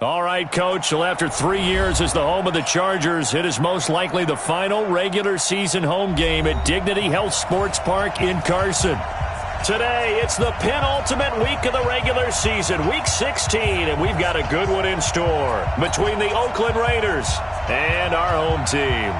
All right, Coach. Well, after 3 years as the home of the Chargers, it is most likely the final regular season home game at Dignity Health Sports Park in Carson. Today, it's the penultimate week of the regular season, Week 16, and we've got a good one in store between the Oakland Raiders and our home team.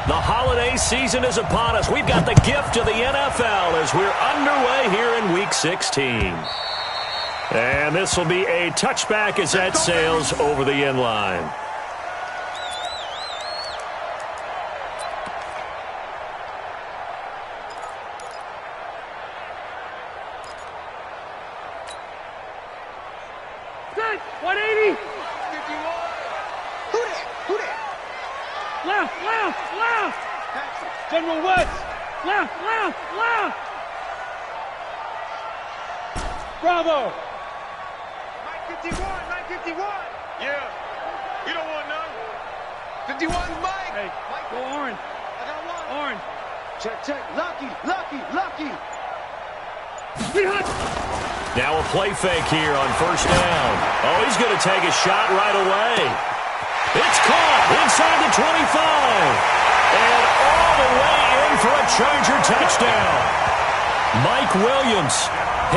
The holiday season is upon us. We've got the gift of the NFL as we're underway here in Week 16. And this will be a touchback as that sails over the end line. Set, 180. Who that? Left. General West. Left. Bravo. Mike 51. Yeah. You don't want none. 51's Mike. Hey, Mike. go orange. I got one. Orange. Check. Lucky. Now a play fake here on first down. Oh, he's going to take a shot right away. It's caught inside the 25. And all the way in for a Charger touchdown. Mike Williams,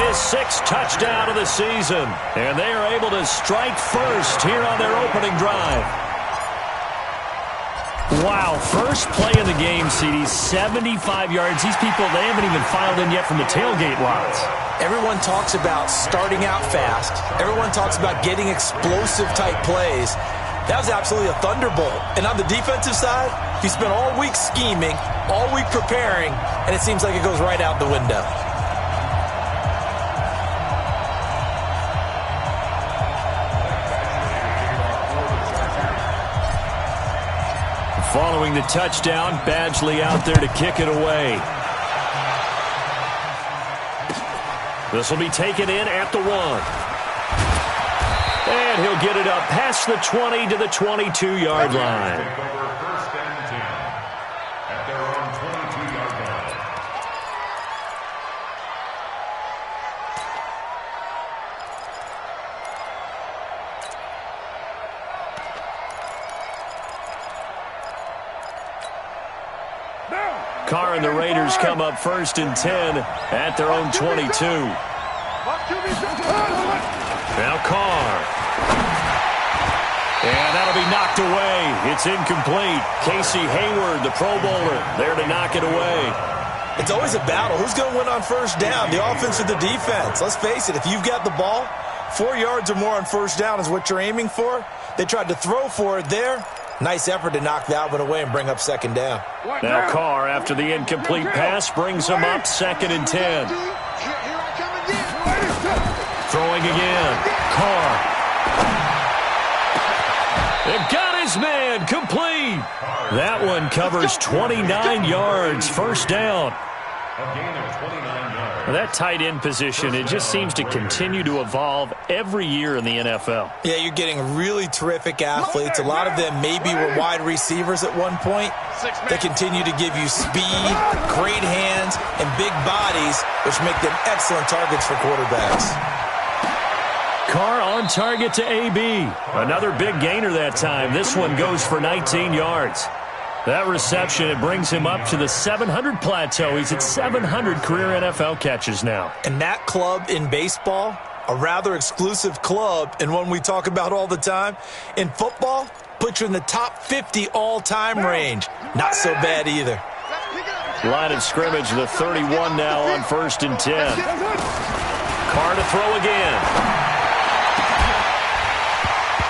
his 6th touchdown of the season. And they are able to strike first here on their opening drive. Wow, first play in the game, CD, 75 yards. These people, they haven't even filed in yet from the tailgate lots. Everyone talks about starting out fast. Everyone talks about getting explosive-type plays. That was absolutely a thunderbolt. And on the defensive side, he spent all week scheming, all week preparing, and it seems like it goes right out the window. Following the touchdown, Badgley out there to kick it away. This will be taken in at the 1. And he'll get it up past the 20 to the 22-yard line. Take over 1st and 10 at their own 22-yard line. Carr and the Raiders come up 1st and 10 at their own 22. Now Carr. And that'll be knocked away. It's incomplete. Casey Hayward, the Pro Bowler, there to knock it away. It's always a battle. Who's going to win on first down, the offense or the defense? Let's face it, if you've got the ball, 4 yards or more on first down is what you're aiming for. They tried to throw for it there. Nice effort to knock that one away and bring up 2nd down. Now Carr, after the incomplete pass, brings him up 2nd and 10. Throwing again. Carr. They've got his man complete. That one covers 29 yards. First down. A gain of 29 yards. Well, that tight end position, it just seems to continue to evolve every year in the NFL. Yeah, you're getting really terrific athletes. A lot of them maybe were wide receivers at one point. They continue to give you speed, great hands, and big bodies, which make them excellent targets for quarterbacks. Carr on target to AB. Another big gainer that time. This one goes for 19 yards. That reception, it brings him up to the 700 plateau. He's at 700 career NFL catches now. And that club in baseball, a rather exclusive club and one we talk about all the time. In football, put you in the top 50 all-time range. Not so bad either. Line of scrimmage, the 31 now on 1st and 10. Carr to throw again.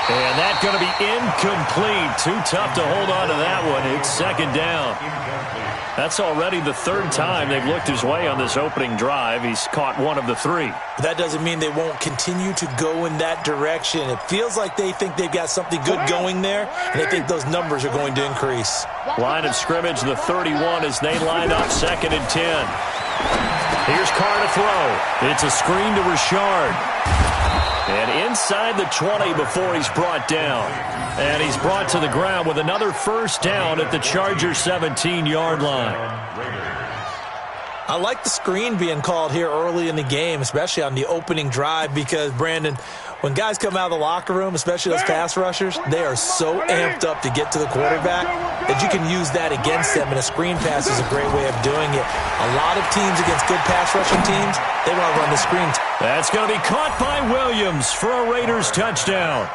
And that's going to be incomplete. Too tough to hold on to that one. It's 2nd down. That's already the 3rd time they've looked his way on this opening drive. He's caught 1 of the 3. That doesn't mean they won't continue to go in that direction. It feels like they think they've got something good going there, and they think those numbers are going to increase. Line of scrimmage, the 31, as they line up 2nd and 10. Here's Carr to throw. It's a screen to Richard. And inside the 20 before he's brought down. And he's brought to the ground with another first down at the Chargers' 17-yard line. I like the screen being called here early in the game, especially on the opening drive, because, Brandon, when guys come out of the locker room, especially those pass rushers, they are so amped up to get to the quarterback that you can use that against them, and a screen pass is a great way of doing it. A lot of teams against good pass rushing teams, they want to run the screen. That's going to be caught by Williams for a Raiders touchdown.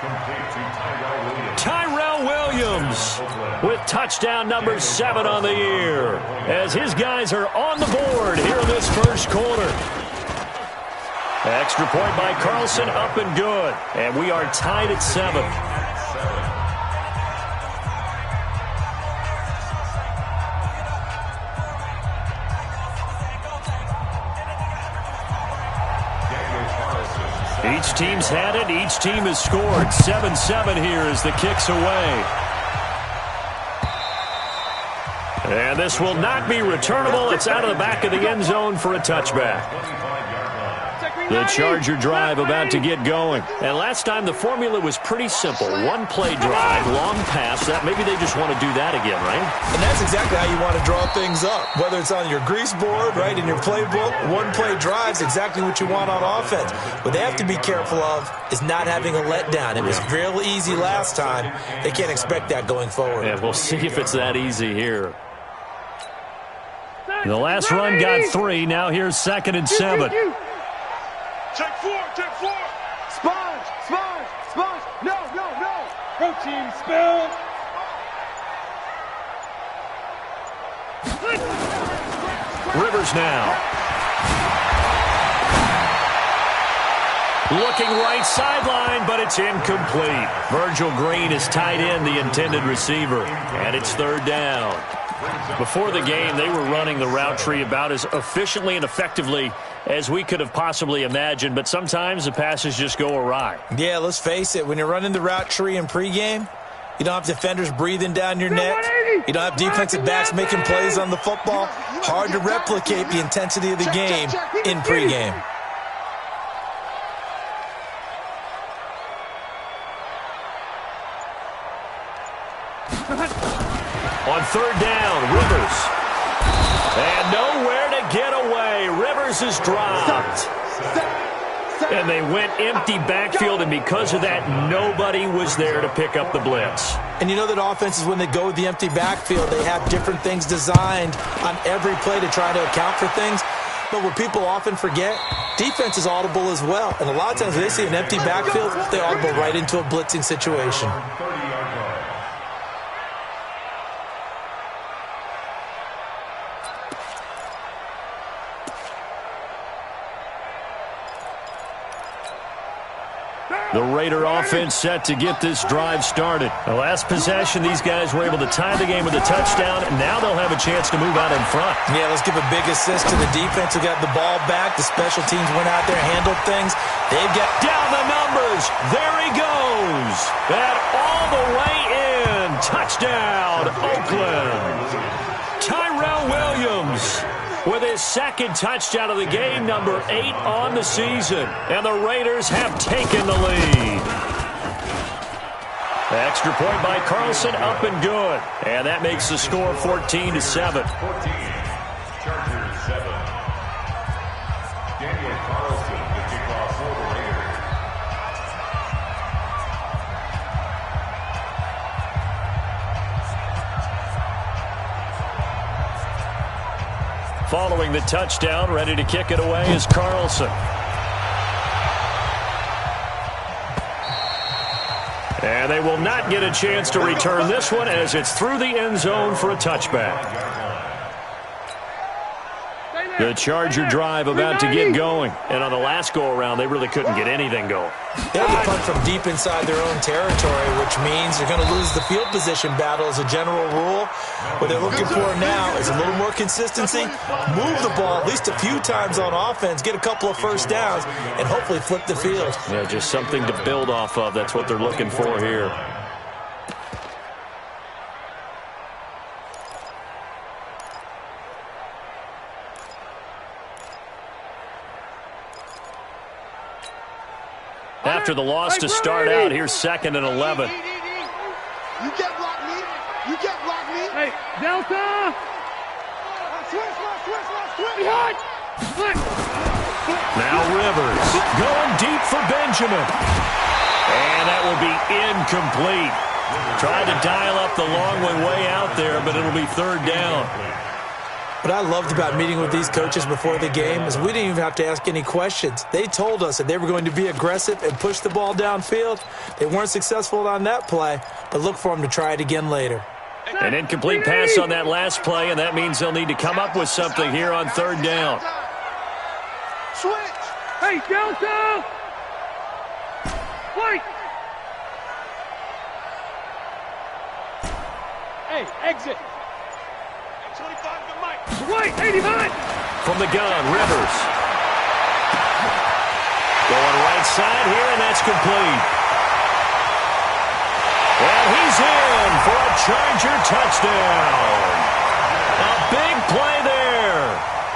Tyrell Williams with touchdown number 7 on the year, as his guys are on the board here in this first quarter. Extra point by Carlson, up and good. And we are tied at 7. Each team's had it. Each team has scored. 7-7 here as the kick's away. And this will not be returnable. It's out of the back of the end zone for a touchback. The Charger drive about to get going. And last time the formula was pretty simple. One play drive, long pass. That maybe they just want to do that again, right? And that's exactly how you want to draw things up. Whether it's on your grease board, right, in your playbook, one play drive is exactly what you want on offense. What they have to be careful of is not having a letdown. It was real easy last time. They can't expect that going forward. Yeah, we'll see if it's that easy here. The last run got 3. Now here's 2nd and 7. Check 4, check 4. Sponge, sponge, sponge. No, no, no. Protein spill. Rivers now. Looking right sideline, but it's incomplete. Virgil Green is tied in, the intended receiver, and it's 3rd down. Before the game, they were running the route tree about as efficiently and effectively as we could have possibly imagined, but sometimes the passes just go awry. Yeah, let's face it. When you're running the route tree in pregame, you don't have defenders breathing down your neck. You don't have defensive backs making plays on the football. Hard to replicate the intensity of the game in pregame. On 3rd down, Rivers. And nowhere to get away. Rivers is dropped. And they went empty backfield, and because of that, nobody was there to pick up the blitz. And you know that offenses, when they go with the empty backfield, they have different things designed on every play to try to account for things. But what people often forget, defense is audible as well. And a lot of times when they see an empty backfield, they audible right into a blitzing situation. The Raider offense set to get this drive started. The last possession, these guys were able to tie the game with a touchdown, and now they'll have a chance to move out in front. Yeah, let's give a big assist to the defense who got the ball back. The special teams went out there, handled things. They've got down the numbers. There he goes. And all the way in. Touchdown, Oakland. Tyrell Williams with his 2nd touchdown of the game, number 8 on the season. And the Raiders have taken the lead. Extra point by Carlson, up and good. And that makes the score 14-7. 14, Chargers 7. Daniel Carlson, the kickoff for the Raiders. Following the touchdown, ready to kick it away is Carlson. And they will not get a chance to return this one as it's through the end zone for a touchback. The Charger drive about to get going. And on the last go-around, they really couldn't get anything going. They have to punt from deep inside their own territory, which means they're going to lose the field position battle as a general rule. What they're looking for now is a little more consistency, move the ball at least a few times on offense, get a couple of first downs, and hopefully flip the field. Yeah, just something to build off of. That's what they're looking for here. after the loss to start out. Here's 2nd and 11. You can't block me. You can't block me. Hey, Delta! Switch. Behind! Now Rivers going deep for Benjamin. And that will be incomplete. Tried to dial up the long way out there, but it'll be 3rd down. What I loved about meeting with these coaches before the game is we didn't even have to ask any questions. They told us that they were going to be aggressive and push the ball downfield. They weren't successful on that play, but look for them to try it again later. An incomplete pass on that last play, and that means they'll need to come up with something here on 3rd down. Switch. Hey, Delta! Wait! Hey, exit. 25 to Mike. Wait, 89! From the gun, Rivers. Going right side here, and that's complete. And he's in for a Charger touchdown. A big play there.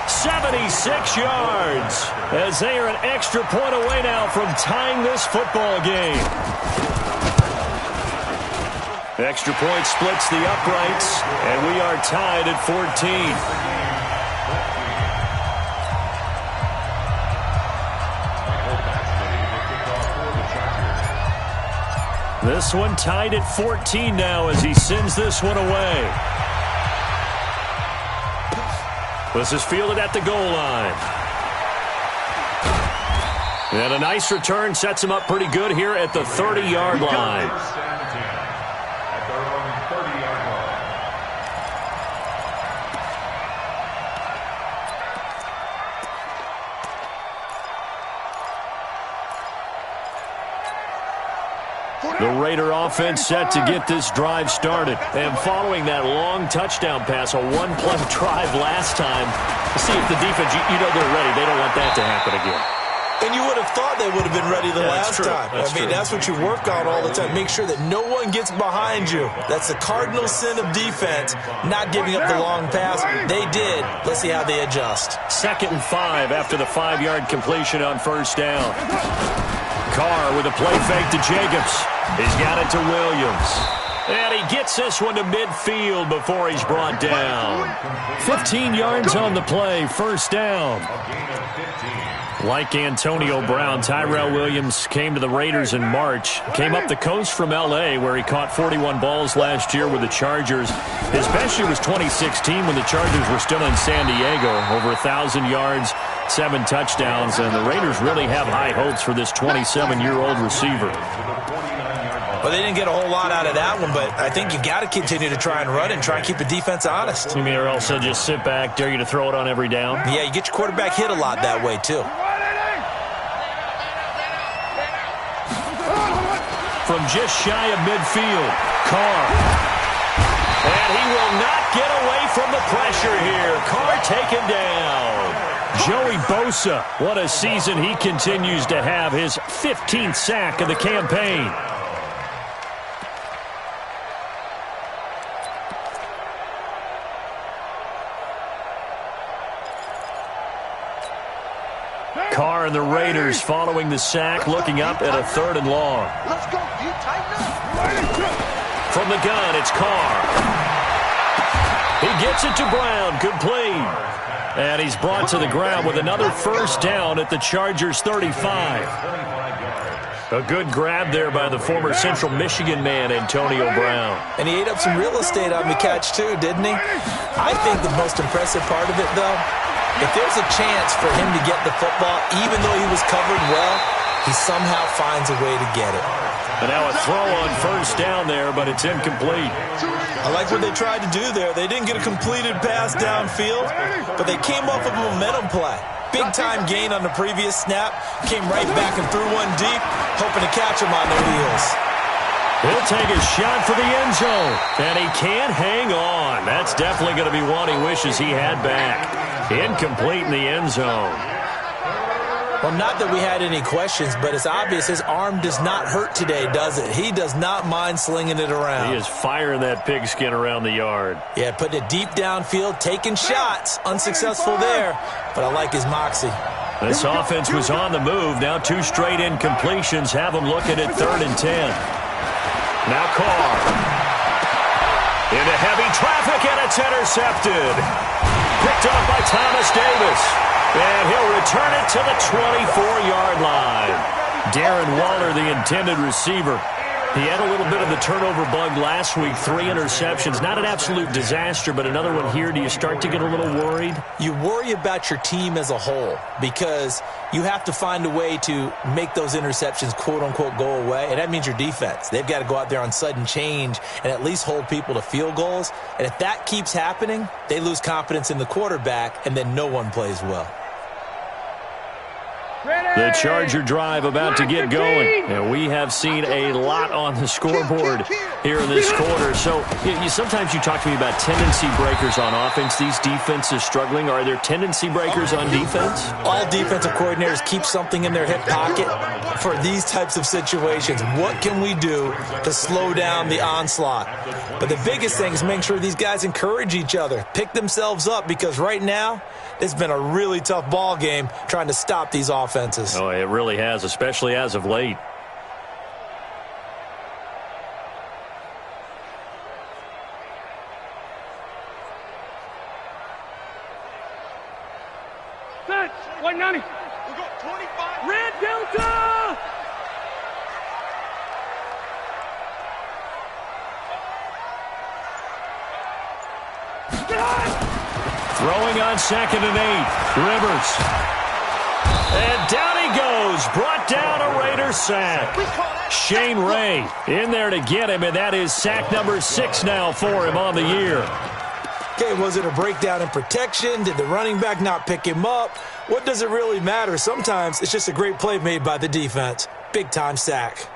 76 yards. As they are an extra point away now from tying this football game. Extra point splits the uprights, and we are tied at 14. This one tied at 14 now as he sends this one away. This is fielded at the goal line. And a nice return sets him up pretty good here at the 30-yard line. The Raider offense set to get this drive started. And following that long touchdown pass, a one-play drive last time, to see if the defense, you know they're ready. They don't want that to happen again. And you would have thought they would have been ready the last time. That's what you work on all the time. Make sure that no one gets behind you. That's the cardinal sin of defense, not giving up the long pass. They did. Let's see how they adjust. 2nd and 5 after the 5-yard completion on 1st down. Carr with a play fake to Jacobs. He's got it to Williams. And he gets this one to midfield before he's brought down. 15 yards on the play, 1st down. Like Antonio Brown, Tyrell Williams came to the Raiders in March. Came up the coast from L.A., where he caught 41 balls last year with the Chargers. His best year was 2016 when the Chargers were still in San Diego. Over 1,000 yards, 7 touchdowns, and the Raiders really have high hopes for this 27-year-old receiver. Well, they didn't get a whole lot out of that one, but I think you got to continue to try and run and try and keep the defense honest. You mean, or else they'll just sit back, dare you to throw it on every down? Yeah, you get your quarterback hit a lot that way, too. From just shy of midfield, Carr. And he will not get away from the pressure here. Carr taken down. Joey Bosa, what a season he continues to have. His 15th sack of the campaign. Carr and the Raiders following the sack, looking up at a 3rd and long. Let's go. You tighten up. From the gun, it's Carr. He gets it to Brown, complete. And he's brought to the ground with another 1st down at the Chargers' 35. A good grab there by the former Central Michigan man, Antonio Brown. And he ate up some real estate on the catch, too, didn't he? I think the most impressive part of it, though, if there's a chance for him to get the football, even though he was covered well, he somehow finds a way to get it. And now a throw on 1st down there, but it's incomplete. I like what they tried to do there. They didn't get a completed pass downfield, but they came off of a momentum play. Big-time gain on the previous snap, came right back and threw one deep, hoping to catch him on their heels. He'll take a shot for the end zone, and he can't hang on. That's definitely going to be one he wishes he had back. Incomplete in the end zone. Well, not that we had any questions, but it's obvious his arm does not hurt today, does it? He does not mind slinging it around. He is firing that pigskin around the yard. Yeah, putting it deep downfield, taking shots. Unsuccessful there, but I like his moxie. This offense was on the move. Now 2 straight incompletions have them looking at 3rd and 10. Now Carr. Into heavy traffic, and it's intercepted. Picked up by Thomas Davis. And he'll return it to the 24-yard line. Darren Waller, the intended receiver. He had a little bit of the turnover bug last week, 3 interceptions. Not an absolute disaster, but another one here. Do you start to get a little worried? You worry about your team as a whole because you have to find a way to make those interceptions, quote-unquote, go away, and that means your defense. They've got to go out there on sudden change and at least hold people to field goals. And if that keeps happening, they lose confidence in the quarterback, and then no one plays well. The Charger drive about to get going. And we have seen a lot on the scoreboard here in this quarter. So sometimes you talk to me about tendency breakers on offense. These defenses struggling. Are there tendency breakers on defense? All defensive coordinators keep something in their hip pocket for these types of situations. What can we do to slow down the onslaught? But the biggest thing is making sure these guys encourage each other, pick themselves up, because right now it's been a really tough ball game trying to stop these offenses. Oh, it really has, especially as of late. Set. 190. We got 25. Red Delta. Throwing on 2nd and 8. Rivers. And down he goes. Brought down a Raider sack. Shane Ray in there to get him, and that is sack number 6 now for him on the year. Okay, was it a breakdown in protection? Did the running back not pick him up? What does it really matter? Sometimes it's just a great play made by the defense. Big-time sack.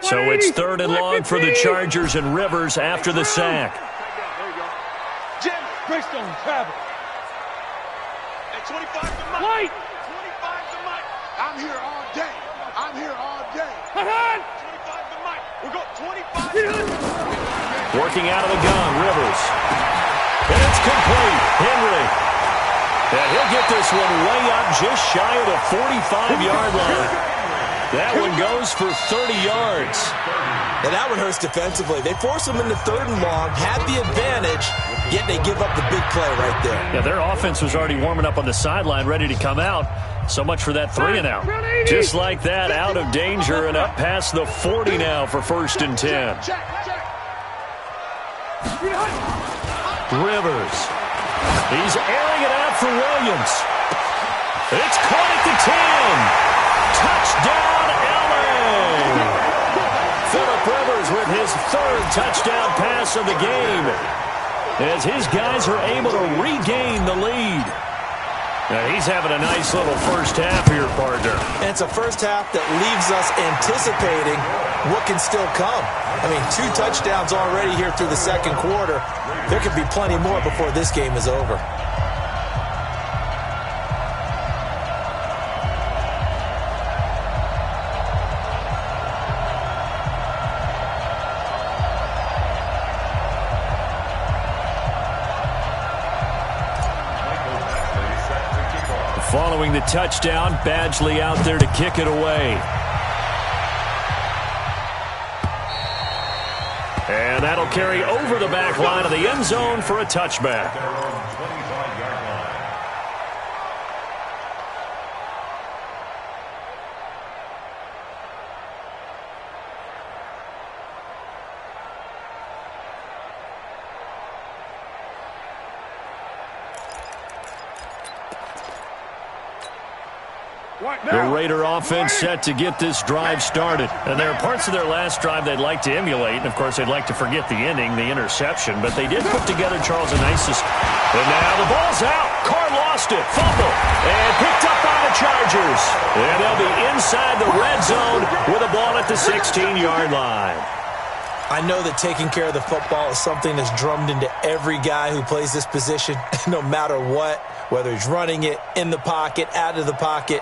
So it's 3rd and long for the Chargers, and Rivers after the sack. Jim, Greystone, travel. Hey, 25 to Mike. White. 25 to Mike. I'm here all day. I'm here all day. 25 to Mike. We got 25. Working out of the gun, Rivers. And it's complete. Henry. And he'll get this one way up just shy of the 45-yard line. That one goes for 30 yards. And that one hurts defensively. They force them into 3rd and long, had the advantage, yet they give up the big play right there. Yeah, their offense was already warming up on the sideline, ready to come out. So much for that 3 and out. Just like that, out of danger and up past the 40 now for 1st and 10. Rivers. He's airing it out for Williams. It's caught at the 10. Touchdown, LA! Phillip Rivers with his 3rd touchdown pass of the game as his guys are able to regain the lead. Now he's having a nice little first half here, partner. And it's a first half that leaves us anticipating what can still come. I mean, 2 touchdowns already here through the 2nd quarter. There could be plenty more before this game is over. Following the touchdown, Badgley out there to kick it away. And that'll carry over the back line of the end zone for a touchback. The Raider offense set to get this drive started. And there are parts of their last drive they'd like to emulate. And, of course, they'd like to forget the ending, the interception. But they did put together, Charles, a nice system. And now the ball's out. Carr lost it. Fumble. And picked up by the Chargers. And they'll be inside the red zone with a ball at the 16-yard line. I know that taking care of the football is something that's drummed into every guy who plays this position, no matter what, whether he's running it, in the pocket, out of the pocket.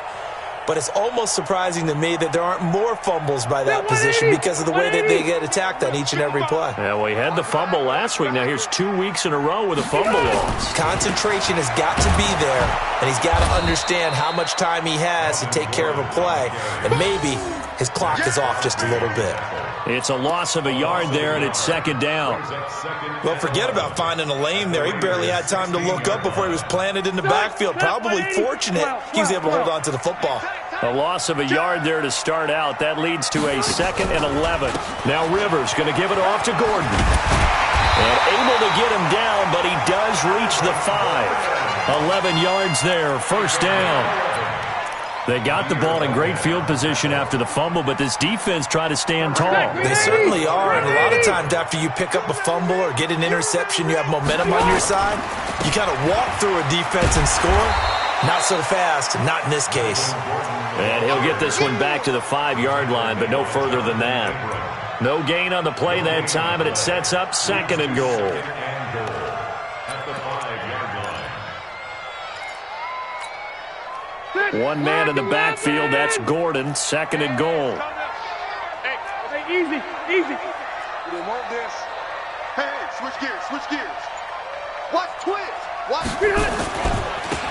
but it's almost surprising to me that there aren't more fumbles by that position because of the way that they get attacked on each and every play. Yeah, well, he had the fumble last week. Now here's 2 weeks in a row with a fumble loss. Concentration has got to be there, and he's got to understand how much time he has to take care of a play, and maybe his clock is off just a little bit. It's a loss of a yard there, and it's second down. Well, forget about finding a lane there. He barely had time to look up before he was planted in the backfield. Probably fortunate he was able to hold on to the football. A loss of a yard there to start out. That leads to a 2nd and 11. Now Rivers going to give it off to Gordon. And able to get him down, but he does reach the 5. 11 yards there, first down. They got the ball in great field position after the fumble, but this defense tried to stand tall. They certainly are, and a lot of times after you pick up a fumble or get an interception, you have momentum on your side. You kind of walk through a defense and score. Not so fast, not in this case. And he'll get this one back to the 5-yard line, but no further than that. No gain on the play that time, and it sets up 2nd and goal. One man in the backfield, that's Gordon, 2nd and goal. Hey, easy, easy. You didn't want this. Hey, switch gears, switch gears. Watch twist. Watch.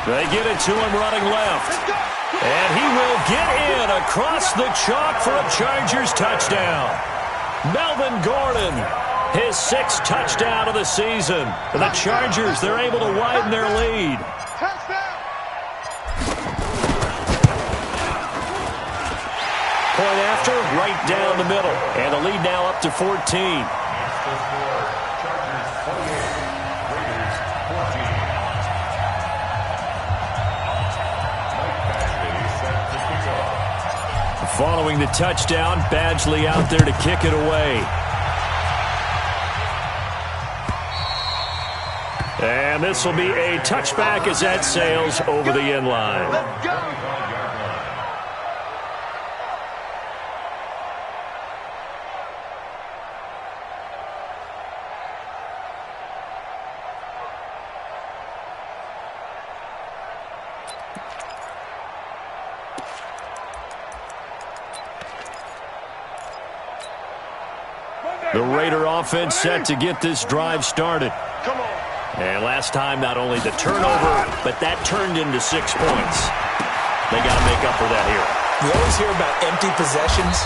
They get it to him running left. And he will get in across the chalk for a Chargers touchdown. Melvin Gordon, his 6th touchdown of the season. The Chargers, they're able to widen their lead. Point after, right down the middle. And the lead now up to 14. Following the touchdown, Badgley out there to kick it away. And this will be a touchback as that sails over the end line. Let's go. The Raider offense set to get this drive started. Come on. And last time, not only the turnover, but that turned into 6 points. They got to make up for that here. We always hear about empty possessions,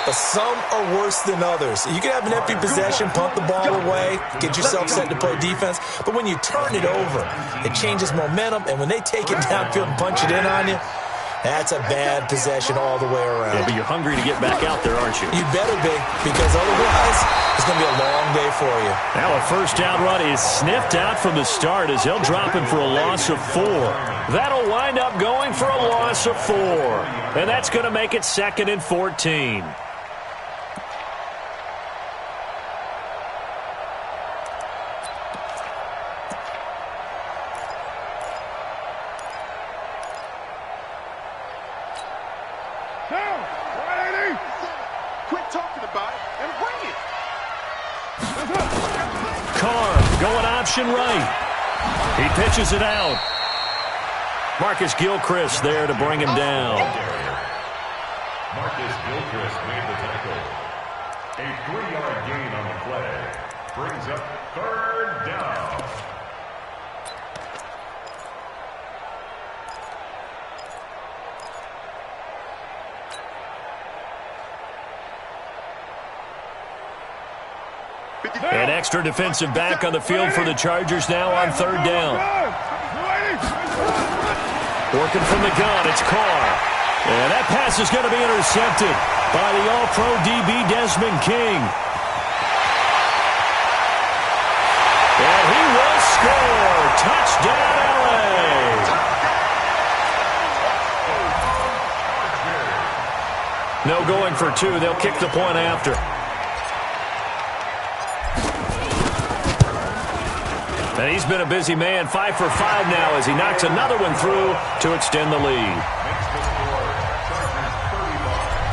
but some are worse than others. You can have an empty possession, punt the ball away, get yourself set to play defense, but when you turn it over, it changes momentum, and when they take it downfield and punch it in on you, that's a bad possession all the way around. Yeah, but you're hungry to get back out there, aren't you? You better be, because otherwise it's going to be a long day for you. Now a first down run is sniffed out from the start as they'll drop him for a loss of 4. That'll wind up going for a loss of 4. And that's going to make it 2nd and 14. Quit talking about it and bring it. Carr going option right. He pitches it out. Marcus Gilchrist there to bring him down. Marcus Gilchrist made the tackle. A 3-yard gain on the play. Brings up 3rd down. An extra defensive back on the field for the Chargers now on 3rd down. Working from the gun, it's Carr. And that pass is going to be intercepted by the All-Pro DB Desmond King. And he will score. Touchdown, LA. No going for 2. They'll kick the point after. And he's been a busy man, 5 for 5 now as he knocks another one through to extend the lead.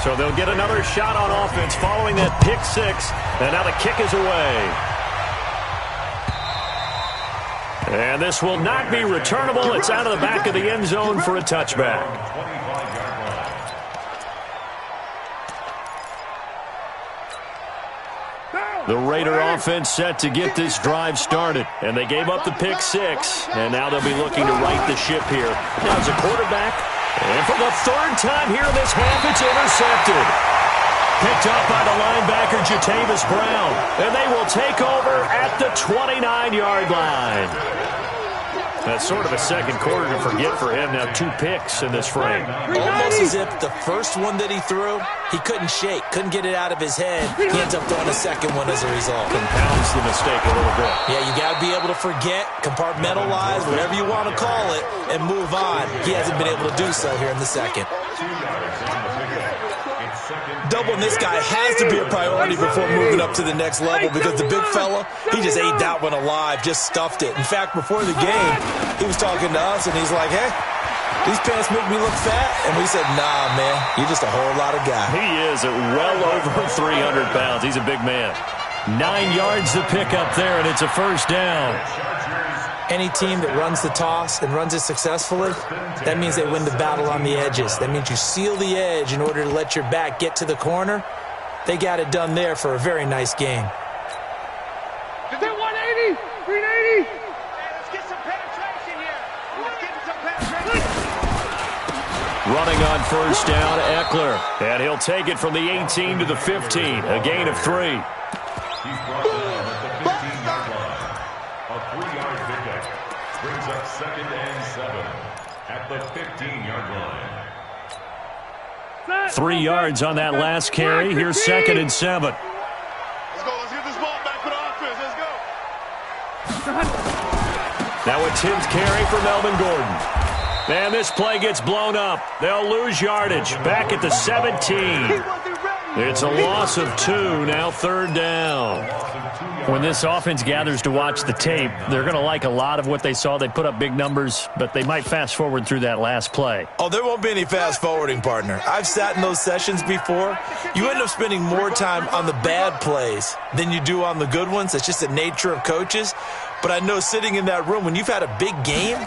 So they'll get another shot on offense following that pick 6, and now the kick is away. And this will not be returnable. It's out of the back of the end zone for a touchback. The Raider offense set to get this drive started. And they gave up the pick six. And now they'll be looking to right the ship here. Now as a quarterback. And for the third time here in this half, it's intercepted. Picked up by the linebacker, Jatavis Brown. And they will take over at the 29-yard line. That's sort of a second quarter to forget for him. Now 2 picks in this frame. Almost as if the first one that he threw, he couldn't shake, couldn't get it out of his head. He ends up throwing a second one as a result. Compounds the mistake a little bit. Yeah, you got to be able to forget, compartmentalize, whatever you want to call it, and move on. He hasn't been able to do so here in the second. Doubling this guy has to be a priority before moving up to the next level because the big fella, he just ate that one alive, just stuffed it. In fact, before the game, he was talking to us, and he's like, hey, these pants make me look fat. And we said, nah, man, you're just a whole lot of guy. He is at well over 300 pounds. He's a big man. 9 yards to pick up there, and it's a first down. Any team that runs the toss and runs it successfully, that means they win the battle on the edges. That means you seal the edge in order to let your back get to the corner. They got it done there for a very nice game. Is it 180? 380? Let's get some penetration here. Let's get some penetration. Running on first down, Eckler. And he'll take it from the 18 to the 15. A gain of 3. He's brought down at the 15-yard line. A 3-yard pickup brings up 2nd and 7 at the 15-yard line. 3 yards on that last carry. Here's 2nd and 7. Let's go. Let's get this ball back for the offense. Let's go. Now a 10th carry for Melvin Gordon. And this play gets blown up. They'll lose yardage. Back at the 17. It's a loss of 2. Now 3rd down. When this offense gathers to watch the tape, they're going to like a lot of what they saw. They put up big numbers, but they might fast forward through that last play. Oh, there won't be any fast forwarding, partner. I've sat in those sessions before. You end up spending more time on the bad plays than you do on the good ones. It's just the nature of coaches. But I know sitting in that room, when you've had a big game,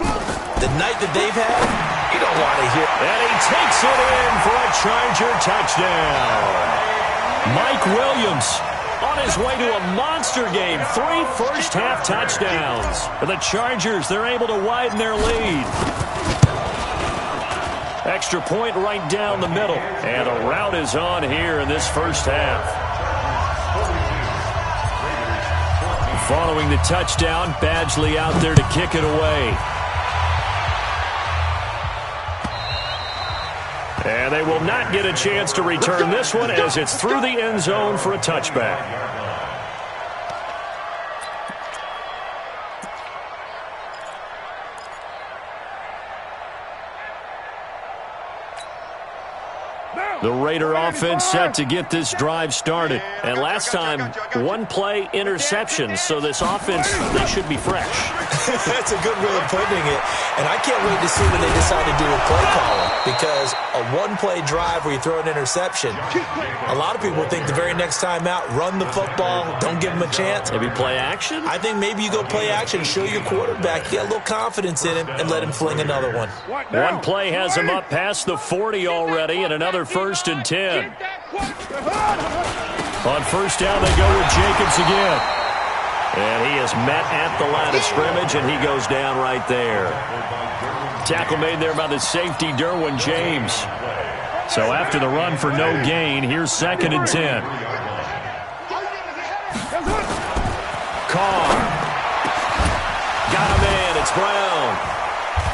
the night that they've had, you don't want to hear. And he takes it in for a Charger touchdown. Mike Williams on his way to a monster game. 3 first-half touchdowns. For the Chargers, they're able to widen their lead. Extra point right down the middle. And a rout is on here in this first half. Following the touchdown, Badgley out there to kick it away. And they will not get a chance to return this one as it's through the end zone for a touchback. The Raider offense set to get this drive started. And last time, 1 play interception. So this offense, they should be fresh. That's a good way of putting it. And I can't wait to see when they decide to do a play caller. Because a 1-play drive where you throw an interception, a lot of people think the very next time out, run the football, don't give them a chance. Maybe play action? I think maybe you go play action, show your quarterback, get a little confidence in him, and let him fling another one. 1 play has him up past the 40 already, and another 1st and 10. On first down, they go with Jacobs again. And he is met at the line of scrimmage, and he goes down right there. Tackle made there by the safety, Derwin James. So after the run for no gain, here's 2nd and 10. Carr. Got him in. It's Brown.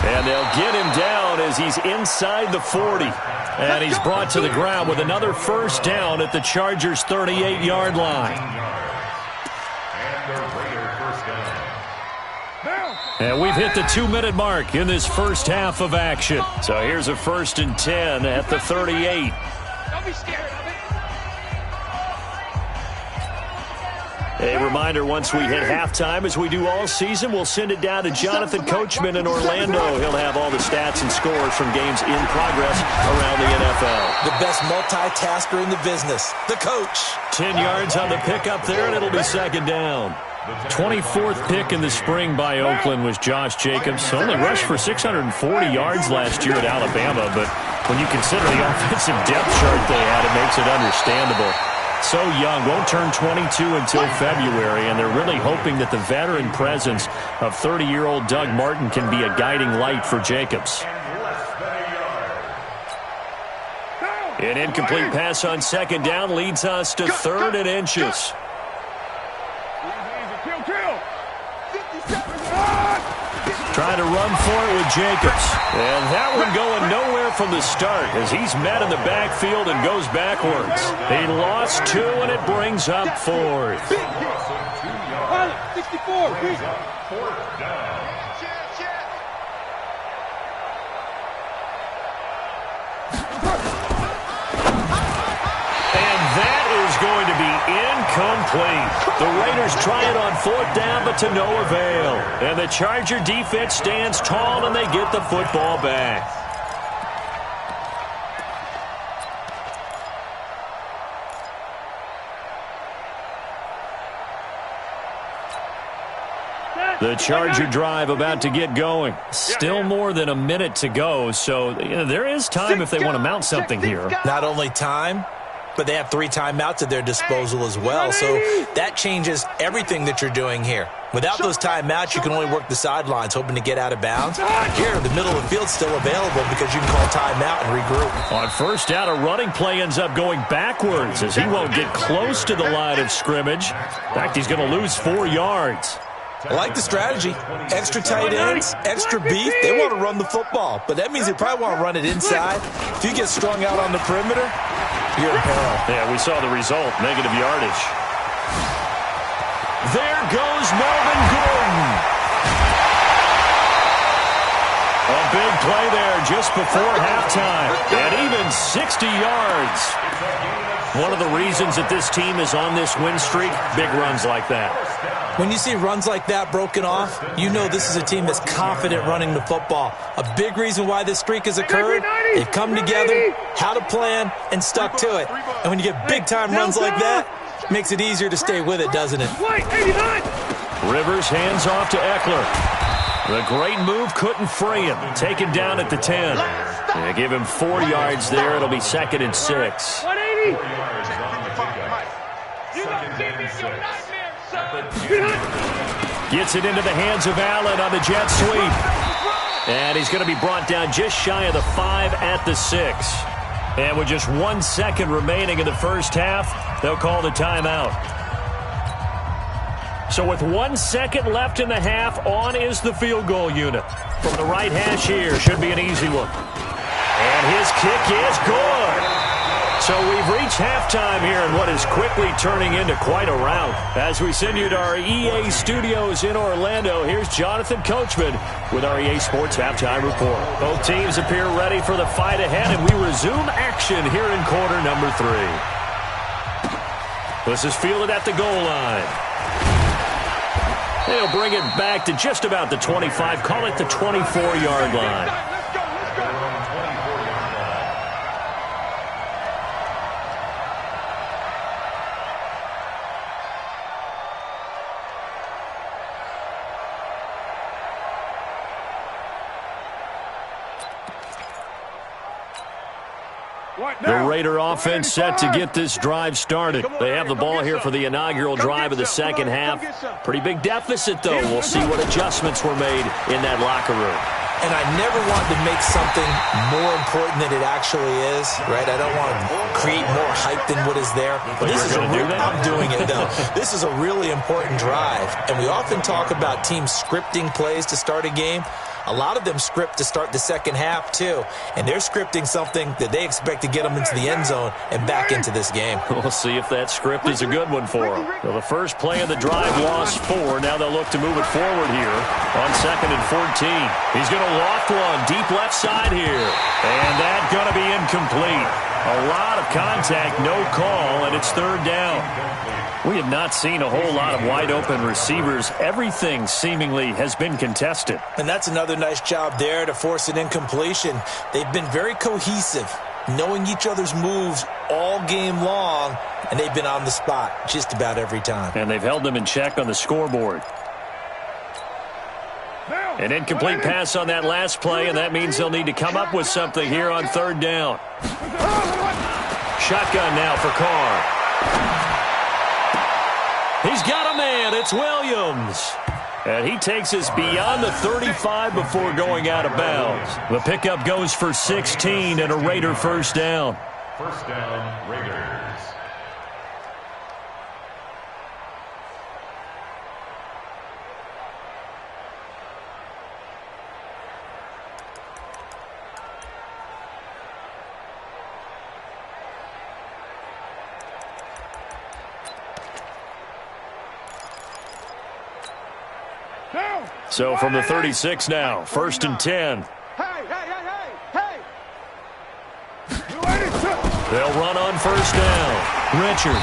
And they'll get him down as he's inside the 40. And he's brought to the ground with another first down at the Chargers' 38-yard line. And we've hit the 2-minute mark in this first half of action. So here's a 1st and 10 at the 38. Don't be scared of it. A reminder, once we hit halftime, as we do all season, we'll send it down to Jonathan Coachman in Orlando. He'll have all the stats and scores from games in progress around the NFL. The best multitasker in the business, the coach. 10 yards on the pickup there, and it'll be 2nd down. 24th pick in the spring by Oakland was Josh Jacobs. Only rushed for 640 yards last year at Alabama, but when you consider the offensive depth chart they had, it makes it understandable. So young, won't turn 22 until February, and they're really hoping that the veteran presence of 30-year-old Doug Martin can be a guiding light for Jacobs. An incomplete pass on second down leads us to third and inches. Trying to run for it with Jacobs. And that one going nowhere from the start as he's met in the backfield and goes backwards. He lost 2, and it brings up 4th. 64. Going to be incomplete. The Raiders try it on 4th down, but to no avail. And the Charger defense stands tall, and they get the football back. The Charger drive about to get going. Still more than a minute to go, so there is time if they want to mount something here. Not only time, but they have 3 timeouts at their disposal as well. So that changes everything that you're doing here. Without those timeouts, you can only work the sidelines, hoping to get out of bounds. Here, the middle of the field's still available because you can call timeout and regroup. On first down, a running play ends up going backwards as he won't get close to the line of scrimmage. In fact, he's going to lose 4 yards. I like the strategy. Extra tight ends, extra beef. They want to run the football, but that means they probably want to run it inside. If you get strung out on the perimeter, you're in peril. Yeah, we saw the result, negative yardage. There goes Melvin Gordon. A big play there just before halftime, and even 60 yards. One of the reasons that this team is on this win streak, big runs like that. When you see runs like that broken off, you know this is a team that's confident running the football. A big reason why this streak has occurred, they've come together, had a plan, and stuck to it. And when you get big-time runs like that, it makes it easier to stay with it, doesn't it? Rivers hands off to Eckler. The great move couldn't free him. Taken down at the 10. They give him 4 yards there. It'll be 2nd and 6. 180. Gets it into the hands of Allen on the jet sweep. And he's going to be brought down just shy of the 5 at the 6. And with just 1 second remaining in the first half, they'll call the timeout. So with 1 second left in the half, on is the field goal unit. From the right hash here, should be an easy one. And his kick is good. So we've reached halftime here in what is quickly turning into quite a rout. As we send you to our EA studios in Orlando, here's Jonathan Coachman with our EA Sports Halftime Report. Both teams appear ready for the fight ahead, and we resume action here in quarter number 3. This is fielded at the goal line. They'll bring it back to just about the 25, call it the 24-yard line. The Raider offense set to get this drive started. They have the ball here for the inaugural drive of the second half. Pretty big deficit, though. We'll see what adjustments were made in that locker room. And I never want to make something more important than it actually is, right? I don't want to create more hype than what is there. But this is I'm doing it, though. This is a really important drive. And we often talk about teams scripting plays to start a game. A lot of them script to start the second half, too. And they're scripting something that they expect to get them into the end zone and back into this game. We'll see if that script is a good one for them. Well, the first play of the drive lost 4. Now they'll look to move it forward here on 2nd and 14. He's going to loft one deep left side here. And that's going to be incomplete. A lot of contact, no call, and it's 3rd down. We have not seen a whole lot of wide-open receivers. Everything seemingly has been contested. And that's another nice job there to force an incompletion. They've been very cohesive, knowing each other's moves all game long, and they've been on the spot just about every time. And they've held them in check on the scoreboard. An incomplete pass on that last play, and that means they'll need to come up with something here on 3rd down. Shotgun now for Carr. He's got a man. It's Williams. And he takes us beyond the 35 before going out of bounds. The pickup goes for 16 and a Raider first down. First down, Raiders. So from the 36 now, first and 10. Hey! They'll run on first down. Richard.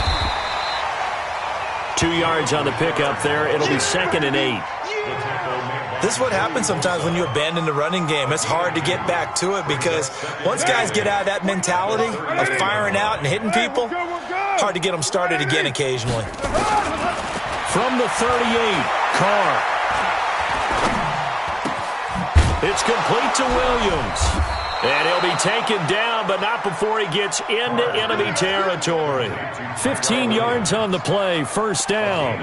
2 yards on the pickup there. It'll be second and 8. This is what happens sometimes when you abandon the running game. It's hard to get back to it because once guys get out of that mentality of firing out and hitting people, hard to get them started again occasionally. From the 38, Carr. It's complete to Williams. And he'll be taken down, but not before he gets into enemy territory. 15 yards on the play, first down.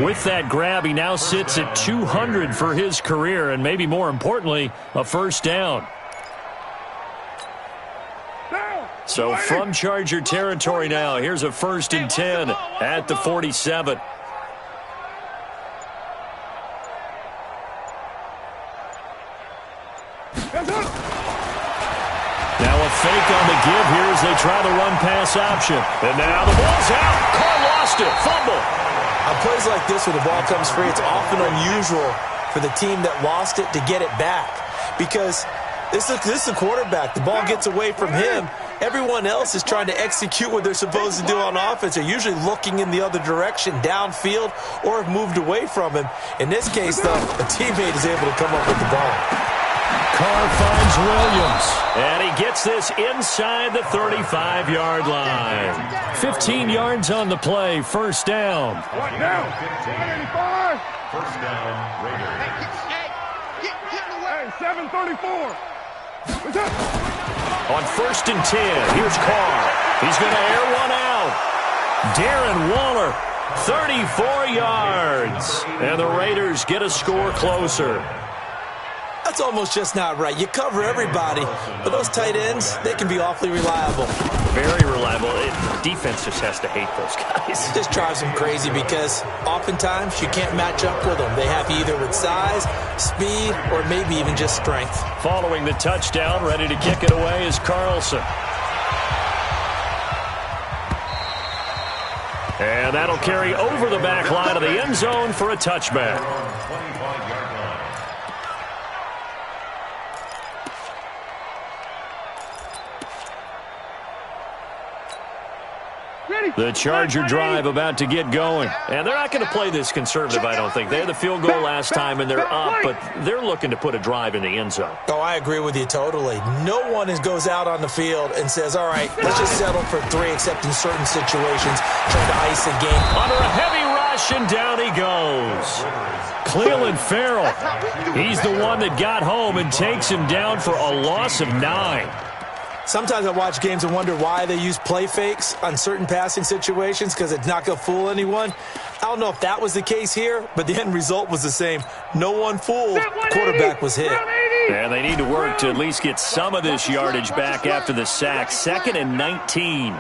With that grab, he now sits at 200 for his career, and maybe more importantly, a first down. So from Charger territory now, here's a first and 10 at the 47. Now a fake on the give here as they try the run-pass option. And now the ball's out. Carr lost it. Fumble. On plays like this where the ball comes free, it's often unusual for the team that lost it to get it back. Because this is a quarterback. The ball gets away from him. Everyone else is trying to execute what they're supposed to do on offense. They're usually looking in the other direction, downfield, or have moved away from him. In this case, though, a teammate is able to come up with the ball. Carr finds Williams, and he gets this inside the 35-yard line. 15 yards on the play, first down. What now? 185. First down, Raiders. Hey, 734. What's up? On first and 10, here's Carr. He's going to air one out. Darren Waller, 34 yards. And the Raiders get a score closer. That's almost just not right. You cover everybody, but those tight ends, they can be awfully reliable. Very reliable. Defense just has to hate those guys. It just drives them crazy because oftentimes you can't match up with them. They have either with size, speed, or maybe even just strength. Following the touchdown, ready to kick it away is Carlson. And that'll carry over the back line of the end zone for a touchback. The Charger drive about to get going. And they're not going to play this conservative, I don't think. They had the field goal last time, and they're up, but they're looking to put a drive in the end zone. Oh, I agree with you totally. No one goes out on the field and says, all right, let's just settle for 3, except in certain situations, trying to ice a game. Under a heavy rush, and down he goes. Cleveland Farrell, he's the one that got home and takes him down for a loss of 9. Sometimes I watch games and wonder why they use play fakes on certain passing situations because it's not going to fool anyone. I don't know if that was the case here, but the end result was the same. No one fooled. The quarterback was hit. And they need to work to at least get some of this yardage back after the sack. Second and 19.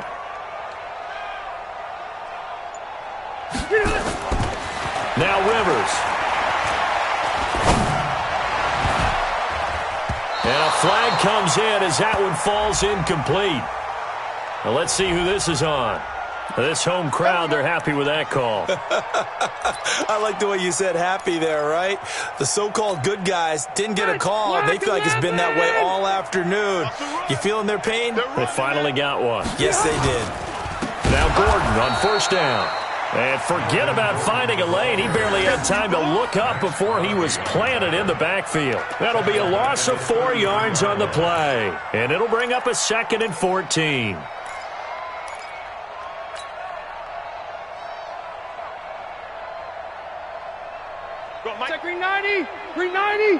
Now Rivers. And a flag comes in as that one falls incomplete. Now let's see who this is on. This home crowd, they're happy with that call. I like the way you said happy there, right? The so-called good guys didn't get a call. They feel like it's been that way all afternoon. You feeling their pain? They finally got one. Yes, they did. Now Gordon on first down. And forget about finding a lane. He barely had time to look up before he was planted in the backfield. That'll be a loss of 4 yards on the play. And it'll bring up a second and 14. Check 390. 390. Hey,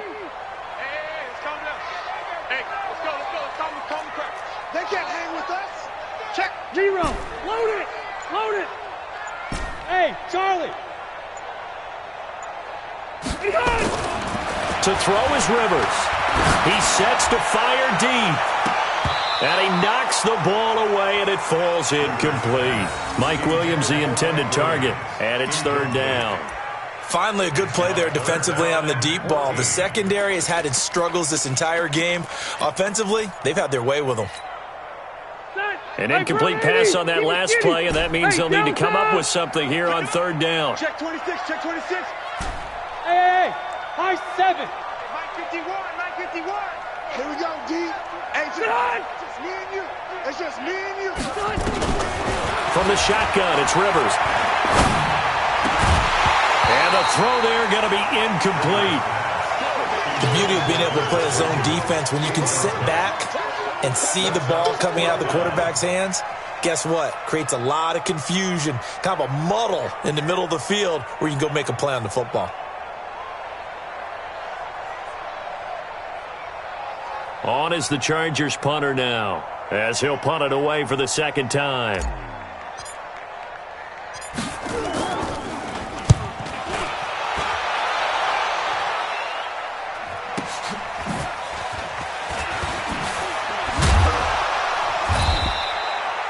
let's calm down. Hey, let's go. Let's calm the crowd. They can't hang with us. Check. Zero. Load it. Load it. Hey, Charlie. To throw is Rivers. He sets to fire deep. And he knocks the ball away, and it falls incomplete. Mike Williams, the intended target, and it's third down. Finally, a good play there defensively on the deep ball. The secondary has had its struggles this entire game. Offensively, they've had their way with them. An incomplete pass on that last play, and that means they'll need to come up with something here on third down. Check 26, check 26. Hey, high 7. Mike 51, Mike 51. Here we go, D. Hey, just me and you. It's just me and you. From the shotgun, it's Rivers. And the throw there going to be incomplete. The beauty of being able to play a zone defense, when you can sit back and see the ball coming out of the quarterback's hands, guess what? Creates a lot of confusion, kind of a muddle in the middle of the field where you can go make a play on the football. On is the Chargers punter now, as he'll punt it away for the second time.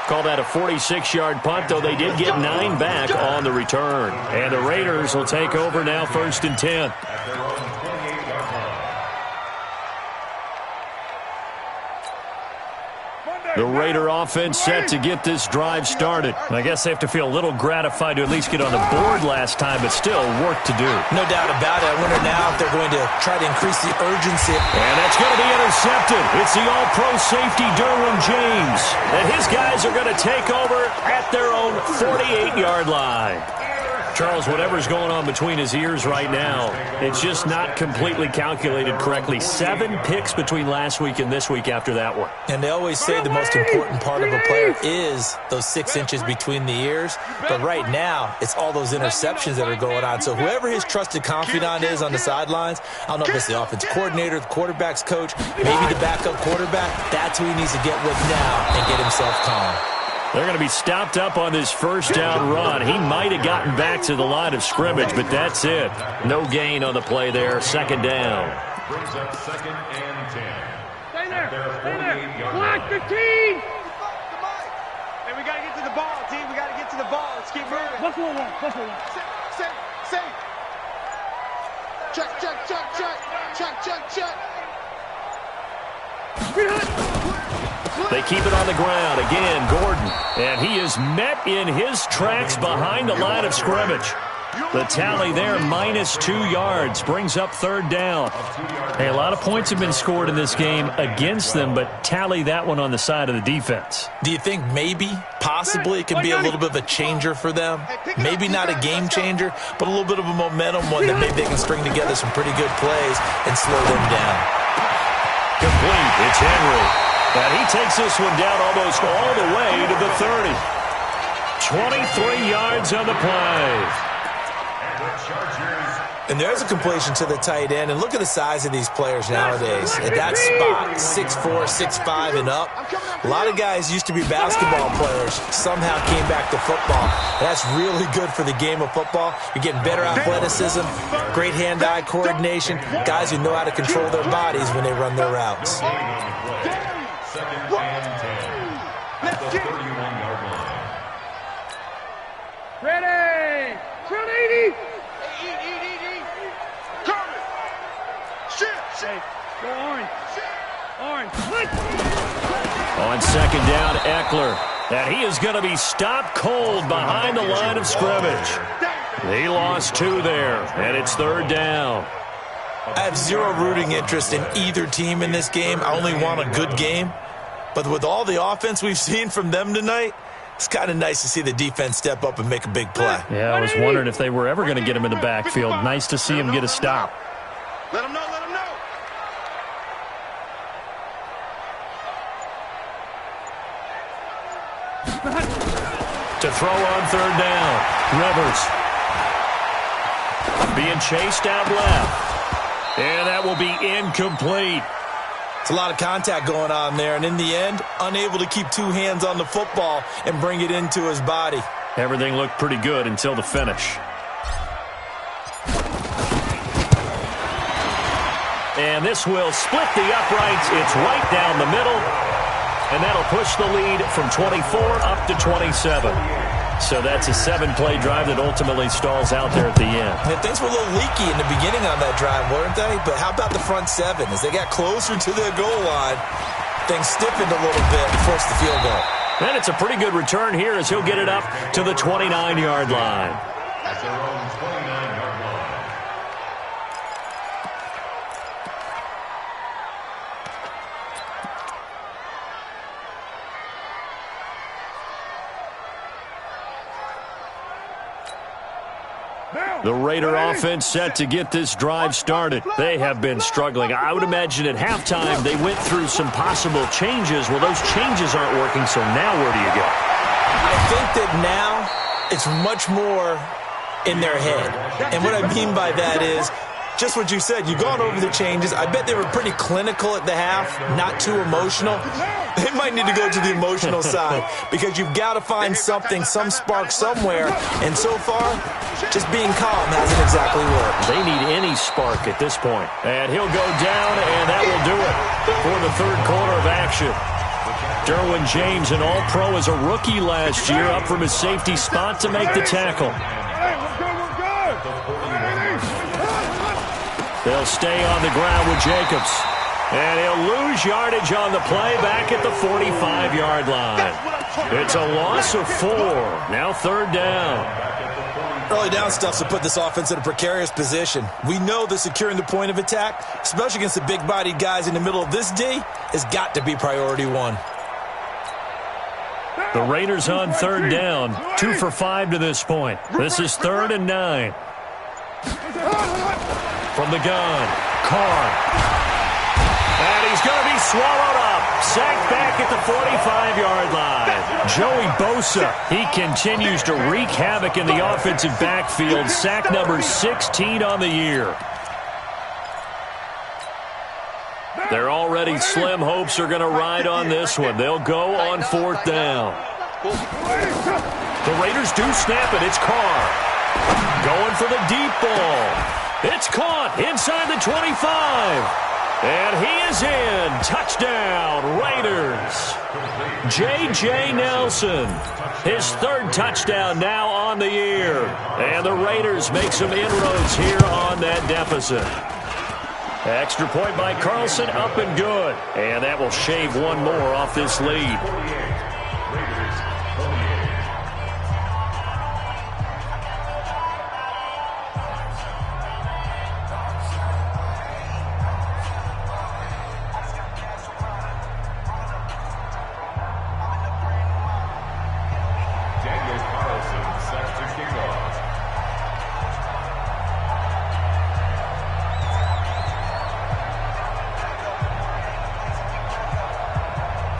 Call that a 46-yard punt, though they did get 9 back on the return. And the Raiders will take over now, 1st and 10. The Raider offense set to get this drive started. I guess they have to feel a little gratified to at least get on the board last time, but still work to do. No doubt about it. I wonder now if they're going to try to increase the urgency. And that's going to be intercepted. It's the all-pro safety, Derwin James. And his guys are going to take over at their own 48-yard line. Charles, whatever's going on between his ears right now, it's just not completely calculated correctly. 7 picks between last week and this week after that one. And they always say the most important part of a player is those 6 inches between the ears. But right now, it's all those interceptions that are going on. So whoever his trusted confidant is on the sidelines, I don't know if it's the offensive coordinator, the quarterback's coach, maybe the backup quarterback, that's who he needs to get with now and get himself calm. They're going to be stopped up on this first down run. He might have gotten back to the line of scrimmage, but that's it. No gain on the play there. Second down. Brings up 2nd and 10. Stay there. Stay there. Block 15. Hey, we got to get to the ball, team. We got to get to the ball. Let's keep moving. Buffalo one. Buffalo one. Safe. Check. They keep it on the ground. Again, Gordon. And he is met in his tracks behind the line of scrimmage. The tally there, -2 yards, brings up third down. Hey, a lot of points have been scored in this game against them, but tally that one on the side of the defense. Do you think maybe, possibly, it can be a little bit of a changer for them? Maybe not a game changer, but a little bit of a momentum one that maybe they can string together some pretty good plays and slow them down. Complete. It's Henry. And he takes this one down almost all the way to the 30. 23 yards on the play. And there's a completion to the tight end. And look at the size of these players nowadays. At that spot, 6'4", 6'5", and up. A lot of guys used to be basketball players, somehow came back to football. That's really good for the game of football. You're getting better athleticism, great hand-eye coordination, guys who know how to control their bodies when they run their routes. 2nd and 10. At the 31-yard line. Ready. Front 80. Shit. Go orange. Orange. On second down, Eckler. And he is going to be stopped cold behind the line of scrimmage. He lost 2 there, and it's third down. I have zero rooting interest in either team in this game. I only want a good game. But with all the offense we've seen from them tonight, it's kind of nice to see the defense step up and make a big play. Yeah, I was wondering if they were ever going to get him in the backfield. Nice to see him get a stop. Let him know. To throw on third down, Rivers. Being chased out left. And that will be incomplete. It's a lot of contact going on there, and in the end, unable to keep 2 hands on the football and bring it into his body. Everything looked pretty good until the finish. And this will split the uprights. It's right down the middle. And that'll push the lead from 24 up to 27. So that's a 7-play drive that ultimately stalls out there at the end. And things were a little leaky in the beginning on that drive, weren't they? But how about the front 7? As they got closer to their goal line, things stiffened a little bit and forced the field goal. And it's a pretty good return here as he'll get it up to the 29-yard line. At their own 29-yard line. The Raider offense set to get this drive started. They have been struggling. I would imagine at halftime they went through some possible changes. Well, those changes aren't working, so now where do you go? I think that now it's much more in their head. And what I mean by that is just what you said. You've gone over the changes. I bet they were pretty clinical at the half, not too emotional. They might need to go to the emotional side because you've got to find something, some spark somewhere. And so far, just being calm hasn't exactly worked. They need any spark at this point. And he'll go down, and that will do it for the third quarter of action. Derwin James, an All-Pro as a rookie last year, up from his safety spot to make the tackle. They'll stay on the ground with Jacobs. And he'll lose yardage on the play back at the 45-yard line. It's a loss of 4. Now third down. Early down stuff to put this offense in a precarious position. We know that securing the point of attack, especially against the big-bodied guys in the middle of this D, has got to be priority 1. The Raiders on third down. 2 for 5 to this point. This is 3rd and 9. From the gun, Carr. And he's going to be swallowed up. Sacked back at the 45-yard line. Joey Bosa, he continues to wreak havoc in the offensive backfield. Sack number 16 on the year. Their already slim hopes are going to ride on this one. They'll go on 4th down. The Raiders do snap it. It's Carr. Going for the deep ball. It's caught inside the 25. And he is in. Touchdown, Raiders. J.J. Nelson, his 3rd touchdown now on the year. And the Raiders make some inroads here on that deficit. Extra point by Carlson, up and good. And that will shave one more off this lead.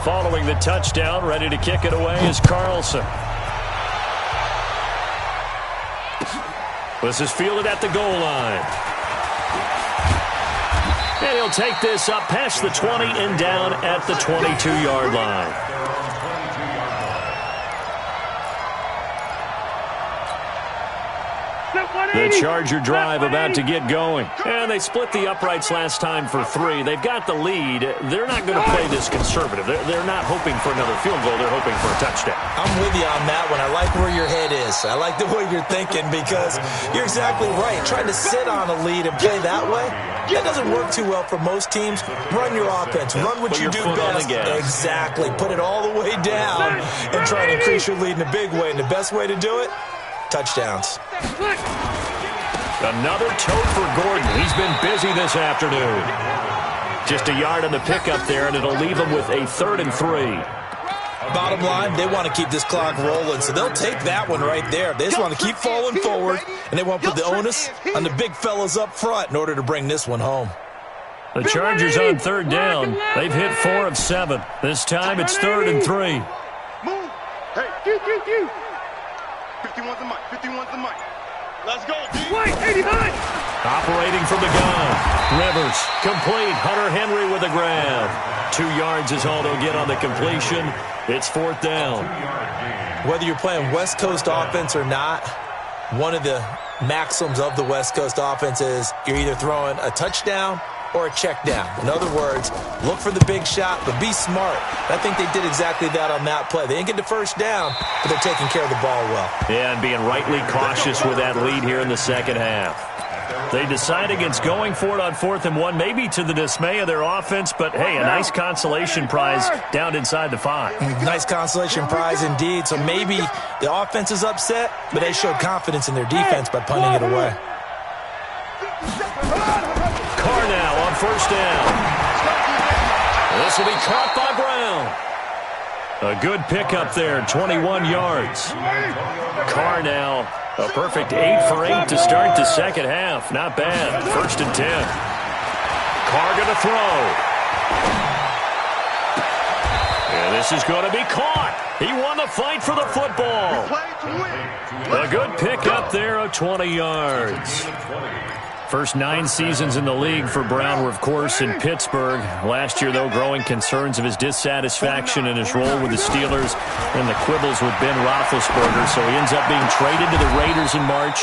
Following the touchdown, ready to kick it away is Carlson. This is fielded at the goal line. And he'll take this up past the 20 and down at the 22-yard line. The Charger drive about to get going. And they split the uprights last time for 3. They've got the lead. They're not going to play this conservative. They're not hoping for another field goal. They're hoping for a touchdown. I'm with you on that one. I like where your head is. I like the way you're thinking because you're exactly right. Trying to sit on a lead and play that way, that doesn't work too well for most teams. Run your offense. Run what you do best. Exactly. Put it all the way down and try to increase your lead in a big way. And the best way to do it, touchdowns. Another tote for Gordon. He's been busy this afternoon. Just a yard on the pickup there, and it'll leave him with a 3rd and 3. Bottom line, they want to keep this clock rolling, so they'll take that one right there. They just want to keep falling forward, and they want to put the onus on the big fellas up front in order to bring this one home. The Chargers on 3rd down. They've hit 4 of 7. This time it's 3rd and 3. Move. Hey, 51's the mic. 51's the mic. Let's go, D. Wait, 89. Operating from the gun. Rivers, complete. Hunter Henry with a grab. 2 yards is all they'll get on the completion. It's 4th down. Whether you're playing West Coast offense or not, one of the maxims of the West Coast offense is you're either throwing a touchdown or a check down. In other words, look for the big shot, but be smart. I think they did exactly that on that play. They didn't get the first down, but they're taking care of the ball well. Yeah, and being rightly cautious with that lead here in the second half. They decide against going for it on 4th and 1, maybe to the dismay of their offense, but hey, a nice consolation prize down inside the 5. Nice consolation prize indeed. So maybe the offense is upset, but they showed confidence in their defense by punting it away. Carr now on 1st down. This will be caught by Brown. A good pickup there, 21 yards. Carr now, a perfect 8 for 8 to start the second half. Not bad. 1st and 10. Carr going to throw. And this is going to be caught. He won the fight for the football. A good pickup there of 20 yards. First 9 seasons in the league for Brown were, of course, in Pittsburgh. Last year, though, growing concerns of his dissatisfaction in his role with the Steelers and the quibbles with Ben Roethlisberger. So he ends up being traded to the Raiders in March.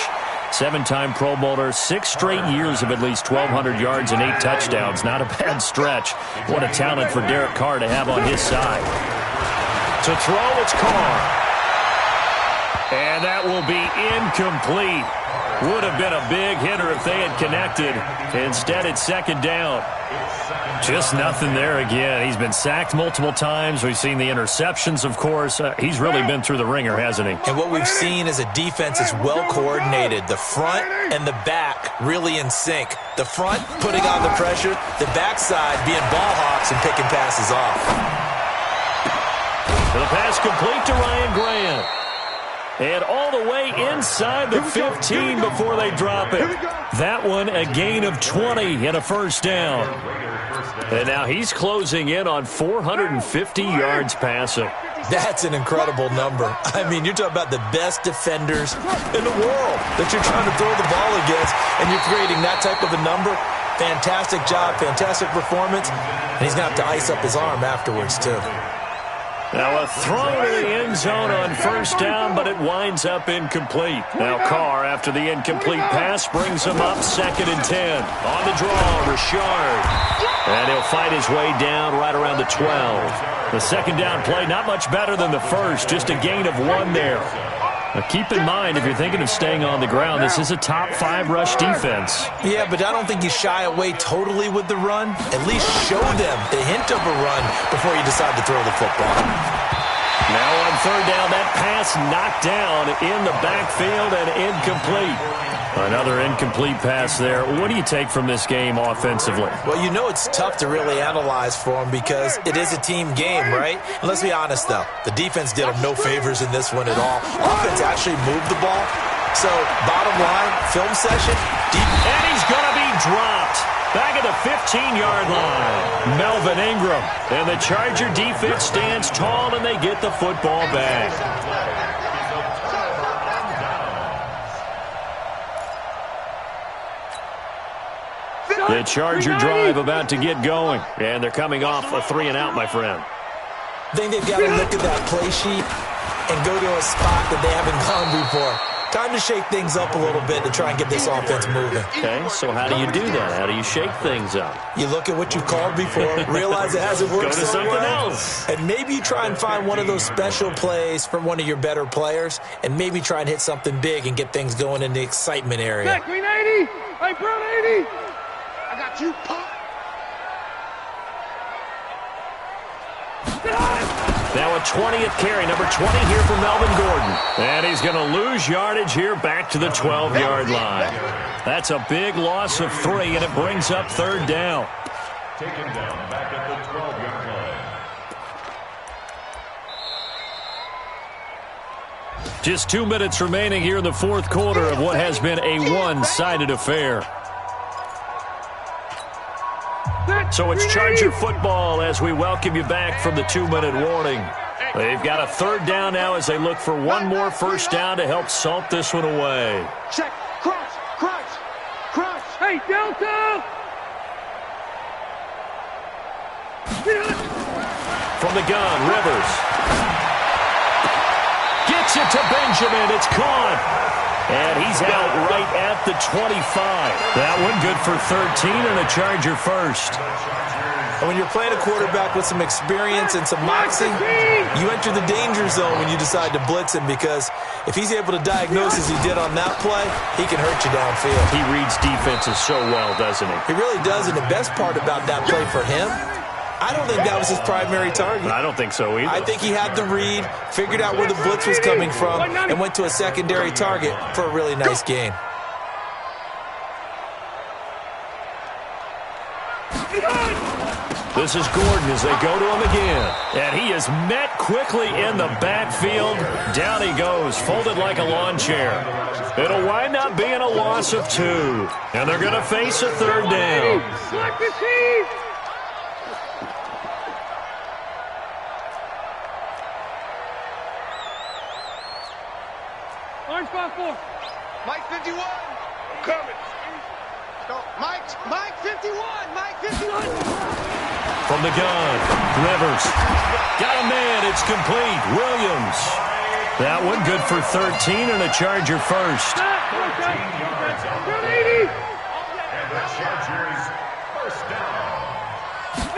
7-time Pro Bowler, 6 straight years of at least 1,200 yards and 8 touchdowns. Not a bad stretch. What a talent for Derek Carr to have on his side. To throw, it's Carr. And that will be incomplete. Would have been a big hitter if they had connected. Instead, it's 2nd down. Just nothing there again. He's been sacked multiple times. We've seen the interceptions, of course. He's really been through the ringer, hasn't he? And what we've seen is a defense that's well coordinated. The front and the back really in sync. The front putting on the pressure. The backside being ball hawks and picking passes off. The pass complete to Ryan Grant. And all the way inside the 15 before they drop it. That one a gain of 20 and a 1st down. And now he's closing in on 450 yards passing. That's an incredible number. I mean, you're talking about the best defenders in the world that you're trying to throw the ball against, and you're creating that type of a number. Fantastic job, fantastic performance. And he's going to have to ice up his arm afterwards, too. Now a throw to the end zone on 1st down, but it winds up incomplete. Now Carr, after the incomplete pass, brings him up 2nd and 10. On the draw, Richard. And he'll fight his way down right around the 12. The 2nd down play, not much better than the first, just a gain of 1 there. Now keep in mind, if you're thinking of staying on the ground, this is a top 5 rush defense. Yeah, but I don't think you shy away totally with the run. At least show them the hint of a run before you decide to throw the football. Now on 3rd down, that pass knocked down in the backfield and incomplete. Another incomplete pass there. What do you take from this game offensively? Well, you know it's tough to really analyze for them because it is a team game, right? And let's be honest, though. The defense did them no favors in this one at all. Offense actually moved the ball. So, bottom line, film session, deep. And he's going to be dropped. Back at the 15-yard line. Melvin Ingram. And the Charger defense stands tall, and they get the football back. The Charger drive about to get going. And they're coming off a 3-and-out, my friend. I think they've got to look at that play sheet and go to a spot that they haven't gone before. Time to shake things up a little bit to try and get this offense moving. Okay, so how do you do that? How do you shake things up? You look at what you've called before, realize it hasn't worked so something well, else. And maybe you try and find one of those special plays from one of your better players, and maybe try and hit something big and get things going in the excitement area. Back, green 80. Hey, brown 80. I got you, pop. Now a 20th carry, number 20 here for Melvin Gordon. And he's going to lose yardage here back to the 12-yard line. That's a big loss of 3, and it brings up 3rd down. Taken down back at the 12-yard line. Just 2 minutes remaining here in the 4th quarter of what has been a one-sided affair. So it's Charger football as we welcome you back from the 2-minute warning. They've got a 3rd down now as they look for one more 1st down to help salt this one away. Check. Crunch. Crunch. Crunch. Hey, Delta. From the gun, Rivers. Fakes it to Benjamin. It's caught. And he's out right at the 25. That one good for 13 and a Charger first. And when you're playing a quarterback with some experience and some moxie, you enter the danger zone when you decide to blitz him, because if he's able to diagnose as he did on that play, he can hurt you downfield. He reads defenses so well, doesn't he? He really does, and the best part about that play for him, I don't think that was his primary target. I don't think so either. I think he had the read, figured out where the blitz was coming from, and went to a secondary target for a really nice gain. This is Gordon as they go to him again. And he is met quickly in the backfield. Down he goes, folded like a lawn chair. It'll wind up being a loss of 2. And they're going to face a third down. Select the team. Orange 5-4. Mike 51. Coming. Go. Mike 51. Mike 51. From the gun, Rivers. Got a man, it's complete. Williams. That one good for 13 and a Charger first. And the Chargers first down.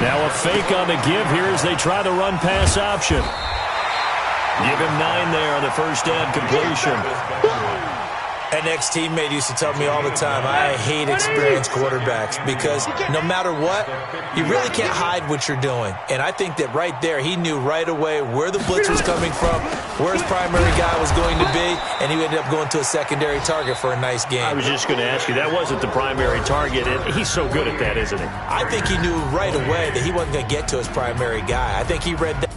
Now a fake on the give here as they try the run-pass option. Give him 9 there on the first down completion. An ex-teammate used to tell me all the time, I hate experienced quarterbacks, because no matter what, you really can't hide what you're doing. And I think that right there, he knew right away where the blitz was coming from, where his primary guy was going to be, and he ended up going to a secondary target for a nice game. I was just going to ask you, that wasn't the primary target, and he's so good at that, isn't he? I think he knew right away that he wasn't going to get to his primary guy. I think he read that.